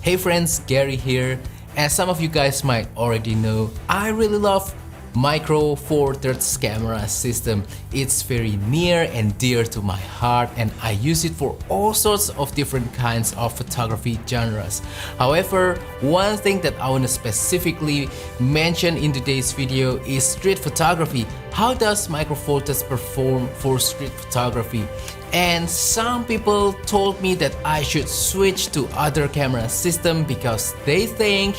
Hey friends, Gary here. As some of you guys might already know, I really love Micro Four Thirds camera system. It's very near and dear to my heart and I use it for all sorts of different kinds of photography genres. However, one thing that I want to specifically mention in today's video is street photography. How does Micro Four Thirds perform for street photography? And some people told me that I should switch to other camera system because they think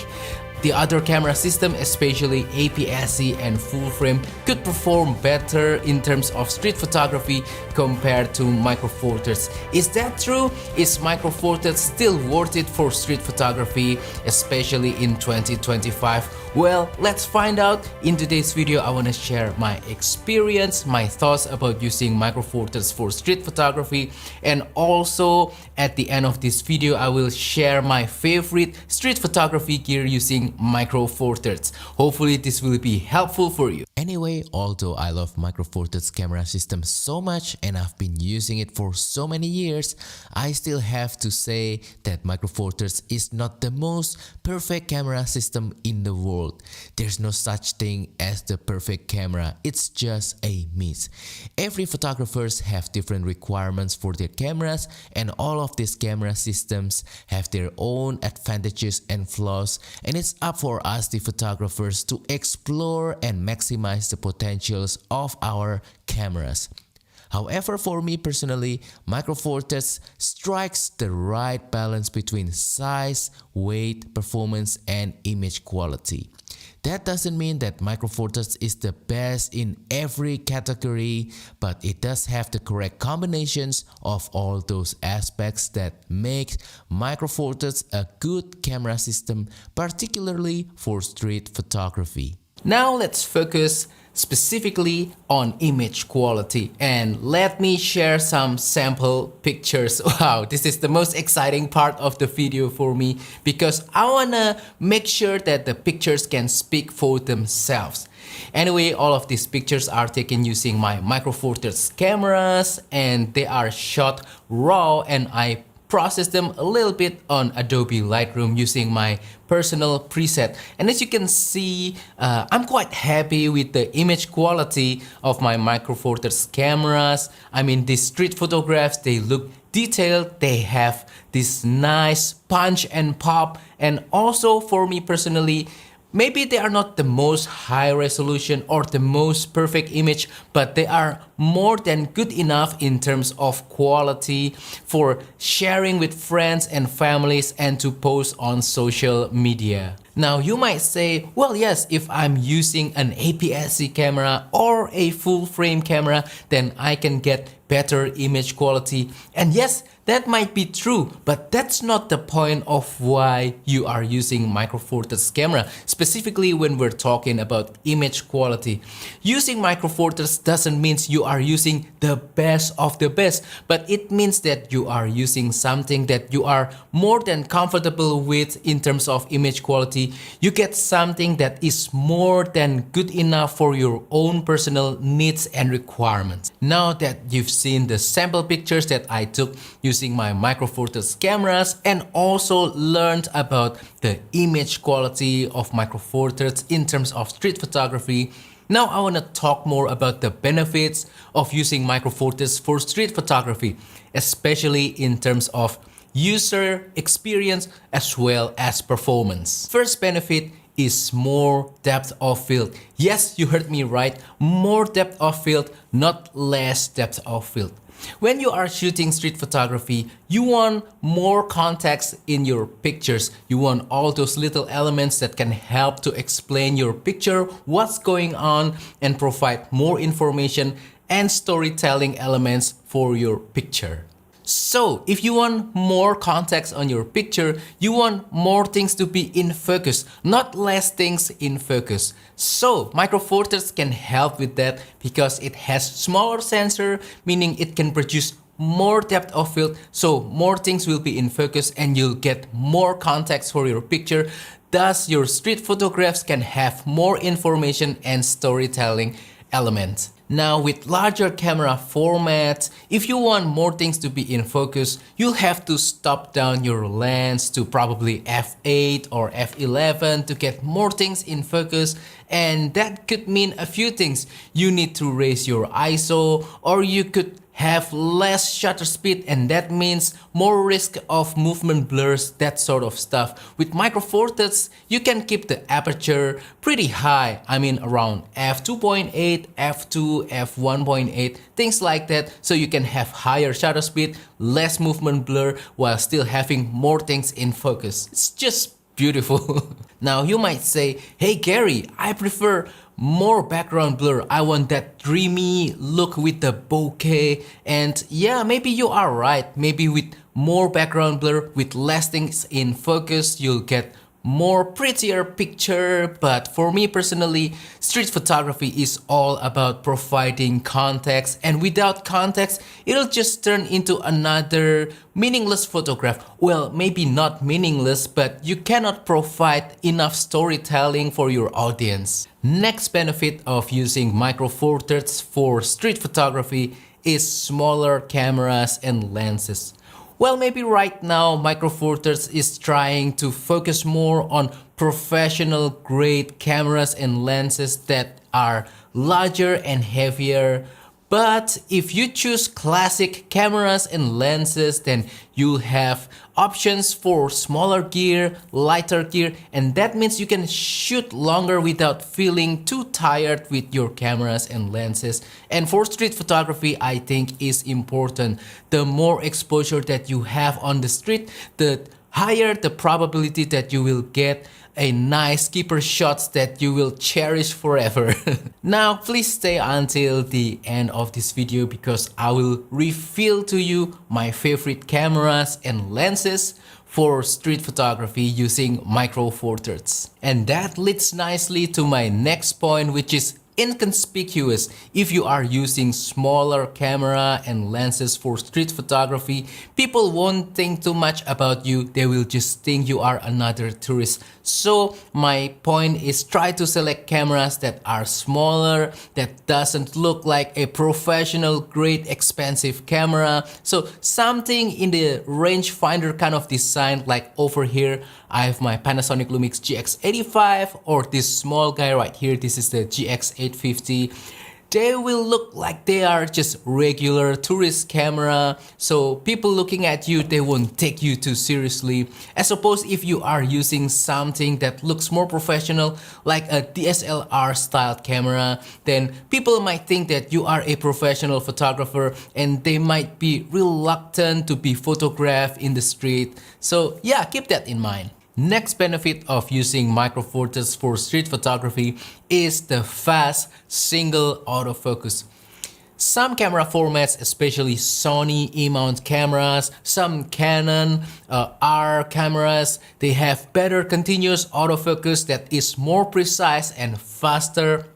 the other camera system, especially APS-C and full frame, could perform better in terms of street photography compared to Micro Four Thirds. Is that true? Is Micro Four Thirds still worth it for street photography, especially in 2025? Well, let's find out. In today's video, I want to share my experience, my thoughts about using Micro Four Thirds for street photography, and also at the end of this video, I will share my favorite street photography gear using Micro Four Thirds. Hopefully this will be helpful for you. Anyway, although I love Micro Four Thirds camera system so much and I've been using it for so many years, I still have to say that Micro Four Thirds is not the most perfect camera system in the world. There's no such thing as the perfect camera, it's just a myth. Every photographers have different requirements for their cameras, and all of these camera systems have their own advantages and flaws, and it's up for us, the photographers, to explore and maximize the potentials of our cameras. However, for me personally, Micro Four Thirds strikes the right balance between size, weight, performance, and image quality. That doesn't mean that Micro Four Thirds is the best in every category, but it does have the correct combinations of all those aspects that make Micro Four Thirds a good camera system, particularly for street photography. Now let's focus specifically on image quality, and let me share some sample pictures. Wow, this is the most exciting part of the video for me because I wanna make sure that the pictures can speak for themselves. Anyway, all of these pictures are taken using my Micro Four Thirds cameras and they are shot raw, and I process them a little bit on Adobe Lightroom using my personal preset. And as you can see, I'm quite happy with the image quality of my Micro Four Thirds cameras. I mean, these street photographs, they look detailed, they have this nice punch and pop, and also for me personally, maybe they are not the most high resolution or the most perfect image, but they are more than good enough in terms of quality for sharing with friends and families and to post on social media. Now you might say, well yes, if I'm using an APS-C camera or a full frame camera, then I can get better image quality. And yes, that might be true, but that's not the point of why you are using Micro Four Thirds camera, specifically when we're talking about image quality. Using Micro Four Thirds doesn't mean you are using the best of the best, but it means that you are using something that you are more than comfortable with in terms of image quality. You get something that is more than good enough for your own personal needs and requirements. Now that you've seen the sample pictures that I took using my Micro Four Thirds cameras and also learned about the image quality of Micro Four Thirds in terms of street photography, now I want to talk more about the benefits of using Micro Four Thirds for street photography, especially in terms of user experience as well as performance. First benefit is more depth of field. Yes, you heard me right, more depth of field, not less depth of field. When you are shooting street photography, you want more context in your pictures. You want all those little elements that can help to explain your picture, what's going on, and provide more information and storytelling elements for your picture. So if you want more context on your picture, you want more things to be in focus, not less things in focus. So Micro Four Thirds can help with that because it has smaller sensor, meaning it can produce more depth of field, so more things will be in focus and you'll get more context for your picture. Thus, your street photographs can have more information and storytelling elements. Now with larger camera formats, if you want more things to be in focus, you'll have to stop down your lens to probably f8 or f11 to get more things in focus, and that could mean a few things. You need to raise your ISO, or you could have less shutter speed, and that means more risk of movement blurs, that sort of stuff. With Micro Four Thirds, you can keep the aperture pretty high. I mean around f2.8, f2, f1.8, things like that. So you can have higher shutter speed, less movement blur while still having more things in focus. It's just beautiful. Now you might say, hey Gary, I prefer more background blur. I want that dreamy look with the bokeh. And yeah, maybe you are right. Maybe with more background blur, with less things in focus, you'll get more prettier picture. But for me personally, street photography is all about providing context, and without context it'll just turn into another meaningless photograph. Well, maybe not meaningless, but you cannot provide enough storytelling for your audience. Next benefit of using Micro Four Thirds for street photography is smaller cameras and lenses. Well, maybe right now Micro Four Thirds is trying to focus more on professional grade cameras and lenses that are larger and heavier. But if you choose classic cameras and lenses, then you'll have options for smaller gear, lighter gear, and that means you can shoot longer without feeling too tired with your cameras and lenses. And for street photography, I think is important. The more exposure that you have on the street, the higher the probability that you will get a nice keeper shots that you will cherish forever. Now please stay until the end of this video because I will reveal to you my favorite cameras and lenses for street photography using Micro Four Thirds. And that leads nicely to my next point, which is inconspicuous. If you are using smaller camera and lenses for street photography, people won't think too much about you. They will just think you are another tourist. So my point is, try to select cameras that are smaller, that doesn't look like a professional grade expensive camera. So something in the rangefinder kind of design, like over here I have my Panasonic Lumix GX85, or this small guy right here, this is the GX850. They will look like they are just regular tourist camera, so people looking at you, they won't take you too seriously. As opposed if you are using something that looks more professional, like a DSLR styled camera, then people might think that you are a professional photographer and they might be reluctant to be photographed in the street. So yeah, keep that in mind. Next benefit of using Micro Four Thirds for street photography is the fast single autofocus. Some camera formats, especially Sony E-mount cameras, some Canon R cameras, they have better continuous autofocus that is more precise and faster.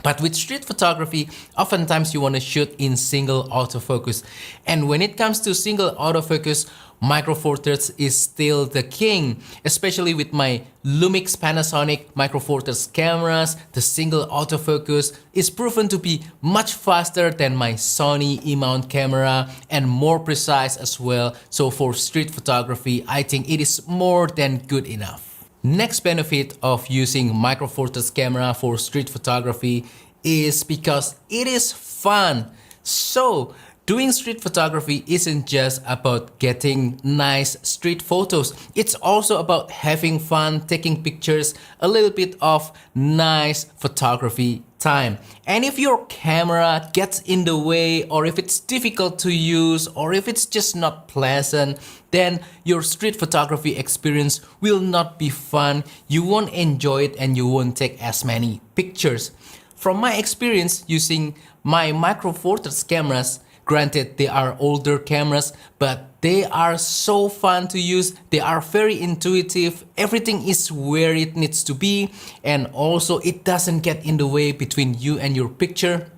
But with street photography, oftentimes you want to shoot in single autofocus. And when it comes to single autofocus, Micro Four Thirds is still the king. Especially with my Lumix Panasonic Micro Four Thirds cameras, the single autofocus is proven to be much faster than my Sony E-mount camera and more precise as well. So for street photography, I think it is more than good enough. Next benefit of using Micro Four Thirds camera for street photography is because it is fun. So doing street photography isn't just about getting nice street photos. It's also about having fun, taking pictures, a little bit of nice photography time. And if your camera gets in the way, or if it's difficult to use, or if it's just not pleasant, then your street photography experience will not be fun. You won't enjoy it and you won't take as many pictures. From my experience using my Micro Four Thirds cameras, granted they are older cameras, but they are so fun to use. They are very intuitive. Everything is where it needs to be, and also it doesn't get in the way between you and your picture.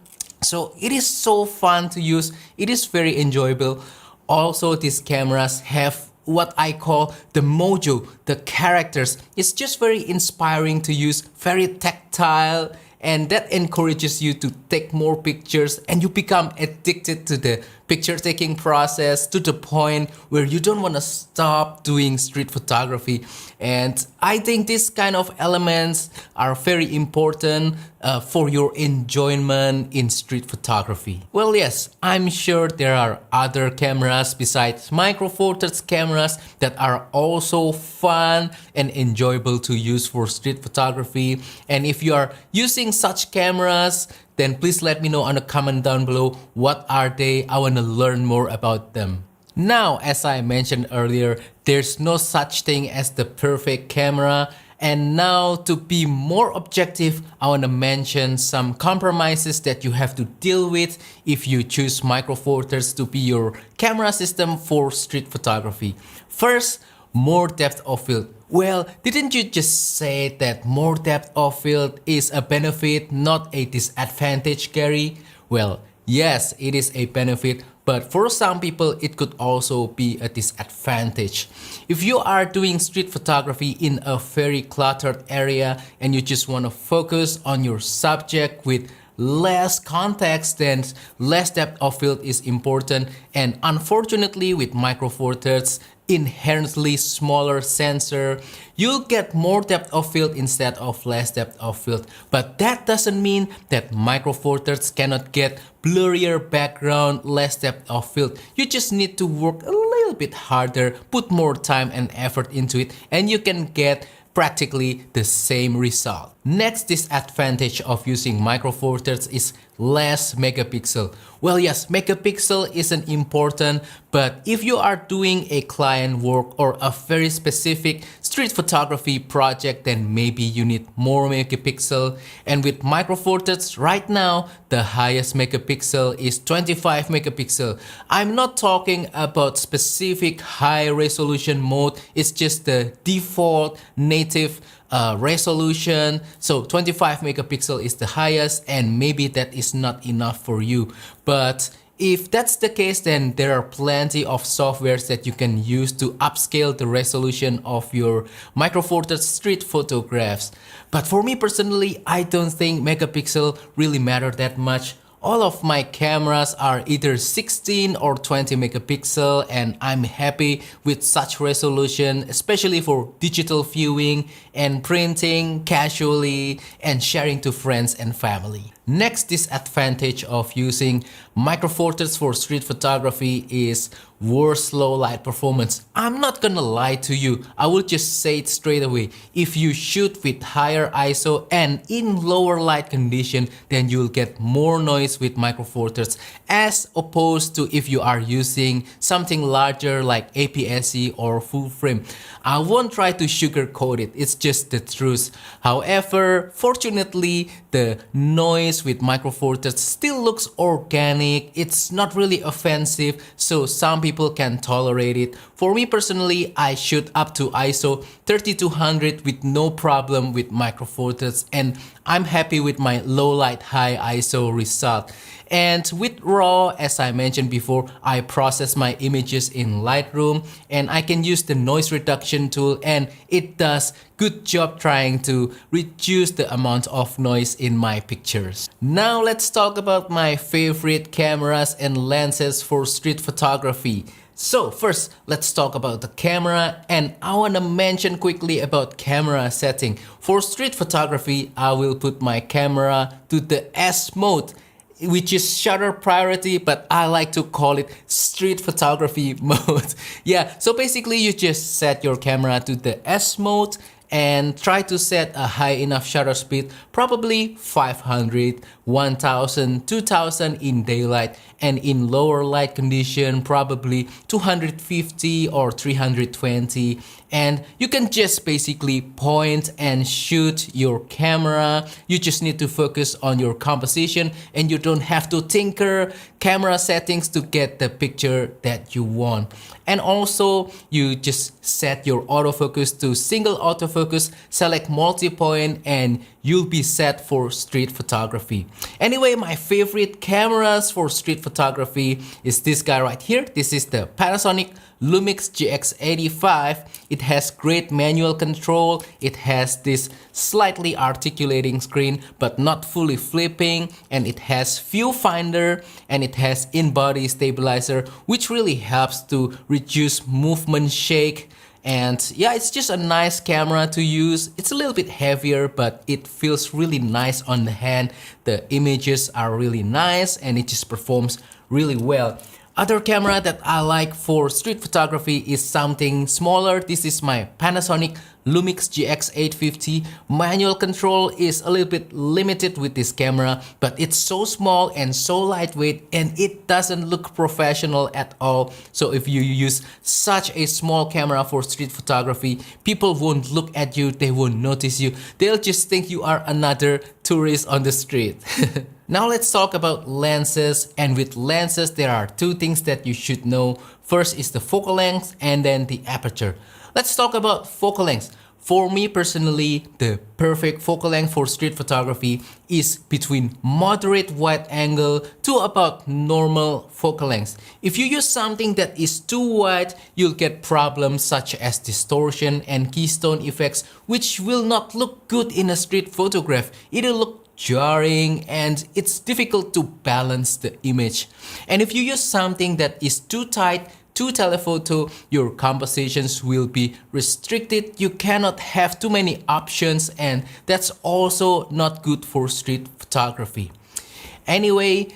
So it is so fun to use. It is very enjoyable. Also, these cameras have what I call the mojo, the characters. It's just very inspiring to use, very tactile, and that encourages you to take more pictures, and you become addicted to the picture taking process to the point where you don't want to stop doing street photography. And I think these kind of elements are very important for your enjoyment in street photography. Well, yes, I'm sure there are other cameras besides Micro Four Thirds cameras that are also fun and enjoyable to use for street photography. And if you are using such cameras, then please let me know on the comment down below what are they. I want to learn more about them. Now, as I mentioned earlier, there's no such thing as the perfect camera. And now, to be more objective, I want to mention some compromises that you have to deal with if you choose Micro Four Thirds to be your camera system for street photography. First, more depth of field. Well, didn't you just say that more depth of field is a benefit, not a disadvantage, Gary? Well, yes, it is a benefit, but for some people it could also be a disadvantage. If you are doing street photography in a very cluttered area and you just want to focus on your subject with less context, then less depth of field is important. And unfortunately, with Micro Four Thirds inherently smaller sensor, you'll get more depth of field instead of less depth of field. But that doesn't mean that Micro Four Thirds cannot get blurrier background, less depth of field. You just need to work a little bit harder, put more time and effort into it, and you can get practically the same result. Next disadvantage of using Micro Four Thirds is less megapixel. Well, yes, megapixel isn't important, but if you are doing a client work or a very specific street photography project, then maybe you need more megapixel. And with Micro Four Thirds right now, the highest megapixel is 25 megapixel. I'm not talking about specific high resolution mode, it's just the default native resolution. So 25 megapixel is the highest, and maybe that is not enough for you. But if that's the case, then there are plenty of softwares that you can use to upscale the resolution of your Micro Four Thirds street photographs. But for me personally, I don't think megapixel really matter that much. All of my cameras are either 16 or 20 megapixel, and I'm happy with such resolution, especially for digital viewing and printing casually and sharing to friends and family. Next disadvantage of using Micro Four Thirds for street photography is worse low light performance. I'm not gonna lie to you, I will just say it straight away. If you shoot with higher ISO and in lower light condition, then you'll get more noise with Micro Four Thirds as opposed to if you are using something larger like APS-C or full frame. I won't try to sugarcoat it, it's just the truth. However, fortunately, the noise with Micro Four Thirds still looks organic. It's not really offensive, so some people can tolerate it. For me personally, I shoot up to ISO 3200 with no problem with Micro Four Thirds, and I'm happy with my low light high ISO result. And with RAW, as I mentioned before, I process my images in Lightroom, and I can use the noise reduction tool, and it does good job trying to reduce the amount of noise in my pictures. Now let's talk about my favorite cameras and lenses for street photography. So first, let's talk about the camera, and I want to mention quickly about camera setting. For street photography, I will put my camera to the S mode, which is shutter priority, but I like to call it street photography mode. Yeah, so basically you just set your camera to the S mode and try to set a high enough shutter speed, probably 500, 1000, 2000 in daylight, and in lower light condition probably 250 or 320. And you can just basically point and shoot your camera. You just need to focus on your composition, and you don't have to tinker camera settings to get the picture that you want. And also you just set your autofocus to single autofocus, select multi-point, and you'll be set for street photography. Anyway, my favorite cameras for street photography is this guy right here. This is the Panasonic Lumix GX85. It has great manual control. It has this slightly articulating screen but not fully flipping, and it has viewfinder, and it has in-body stabilizer, which really helps to reduce movement shake. And yeah, it's just a nice camera to use. It's a little bit heavier, but it feels really nice on the hand. The images are really nice and it just performs really well. Other camera that I like for street photography is something smaller. This is my Panasonic Lumix GX850. Manual control is a little bit limited with this camera, but it's so small and so lightweight, and it doesn't look professional at all. So if you use such a small camera for street photography, people won't look at you, they won't notice you. They'll just think you are another tourist on the street. Now let's talk about lenses, and with lenses there are two things that you should know. First is the focal length and then the aperture. Let's talk about focal length. For me personally, the perfect focal length for street photography is between moderate wide angle to about normal focal length. If you use something that is too wide, you'll get problems such as distortion and keystone effects, which will not look good in a street photograph. It'll look jarring and it's difficult to balance the image. And if you use something that is too tight to telephoto, your compositions will be restricted. You cannot have too many options, and that's also not good for street photography. Anyway,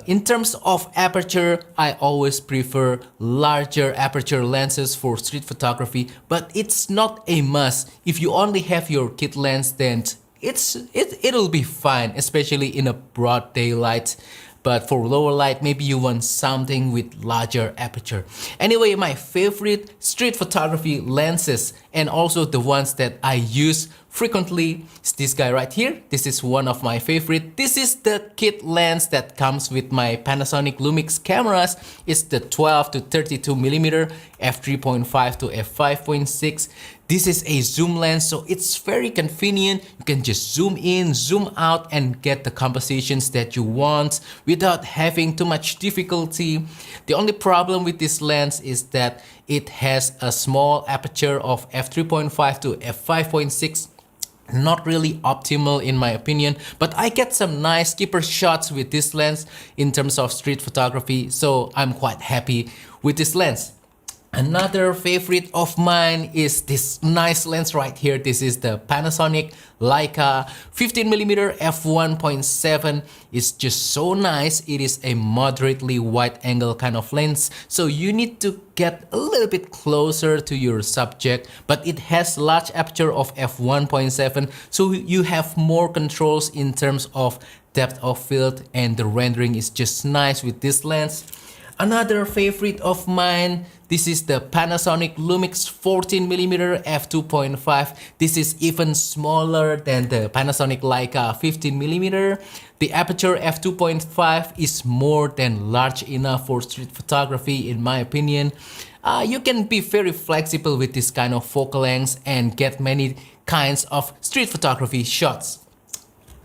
in terms of aperture, I always prefer larger aperture lenses for street photography, but it's not a must. If you only have your kit lens, then it'll be fine, especially in a broad daylight. But for lower light, maybe you want something with larger aperture. Anyway, my favorite street photography lenses, and also the ones that I use frequently, is this guy right here. This is one of my favorite. This is the kit lens that comes with my Panasonic Lumix cameras. It's the 12 to 32 millimeter f3.5 to f5.6. This is a zoom lens, so it's very convenient. You can just zoom in, zoom out, and get the compositions that you want without having too much difficulty. The only problem with this lens is that it has a small aperture of f3.5 to f5.6. Not really optimal in my opinion, but I get some nice keeper shots with this lens in terms of street photography, so I'm quite happy with this lens. Another favorite of mine is this nice lens right here. This is the Panasonic Leica 15mm f1.7. It's just so nice. It is a moderately wide angle kind of lens, so you need to get a little bit closer to your subject, but it has large aperture of f1.7, so you have more controls in terms of depth of field, and the rendering is just nice with this lens. Another favorite of mine, this is the Panasonic Lumix 14mm f2.5. This is even smaller than the Panasonic Leica 15mm. The aperture f2.5 is more than large enough for street photography in my opinion. You can be very flexible with this kind of focal length and get many kinds of street photography shots.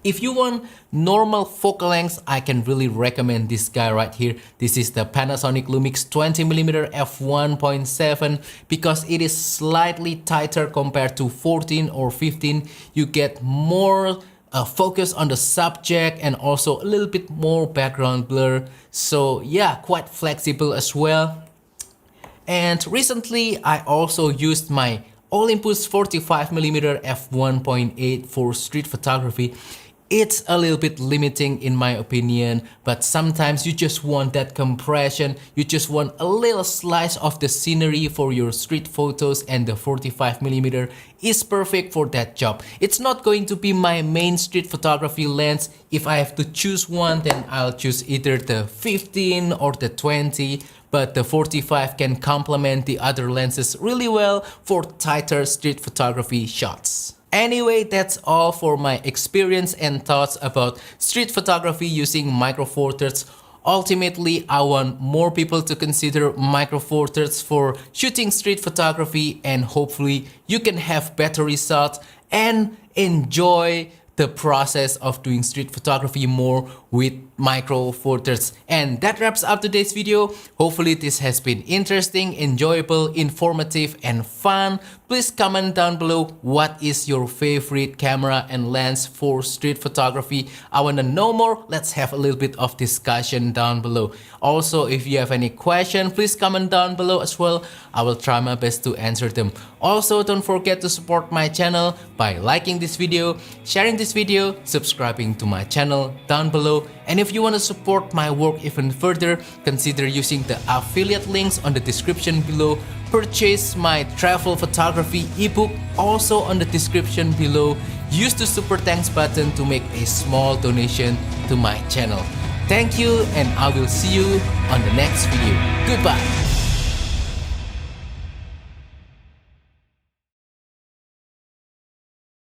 If you want normal focal length, I can really recommend this guy right here. This is the Panasonic Lumix 20mm f1.7 because it is slightly tighter compared to 14 or 15. You get more focus on the subject and also a little bit more background blur. So yeah, quite flexible as well. And recently I also used my Olympus 45mm f1.8 for street photography. It's a little bit limiting in my opinion, but sometimes you just want that compression, you just want a little slice of the scenery for your street photos, and the 45mm is perfect for that job. It's not going to be my main street photography lens. If I have to choose one, then I'll choose either the 15 or the 20, but the 45 can complement the other lenses really well for tighter street photography shots. Anyway, that's all for my experience and thoughts about street photography using Micro Four Thirds. Ultimately, I want more people to consider Micro Four Thirds for shooting street photography, and hopefully you can have better results and enjoy the process of doing street photography more with micro four thirds. And that wraps up today's video. Hopefully this has been interesting, enjoyable, informative and fun. Please comment down below what is your favorite camera and lens for street photography. I want to know more. Let's have a little bit of discussion down below. Also, if you have any question, please comment down below as well. I will try my best to answer them. Also, don't forget to support my channel by liking this video, sharing this video, subscribing to my channel down below. And if you want to support my work even further, consider using the affiliate links on the description below. Purchase my travel photography ebook also on the description below. Use the super thanks button to make a small donation to my channel. Thank you, and I will see you on the next video. Goodbye.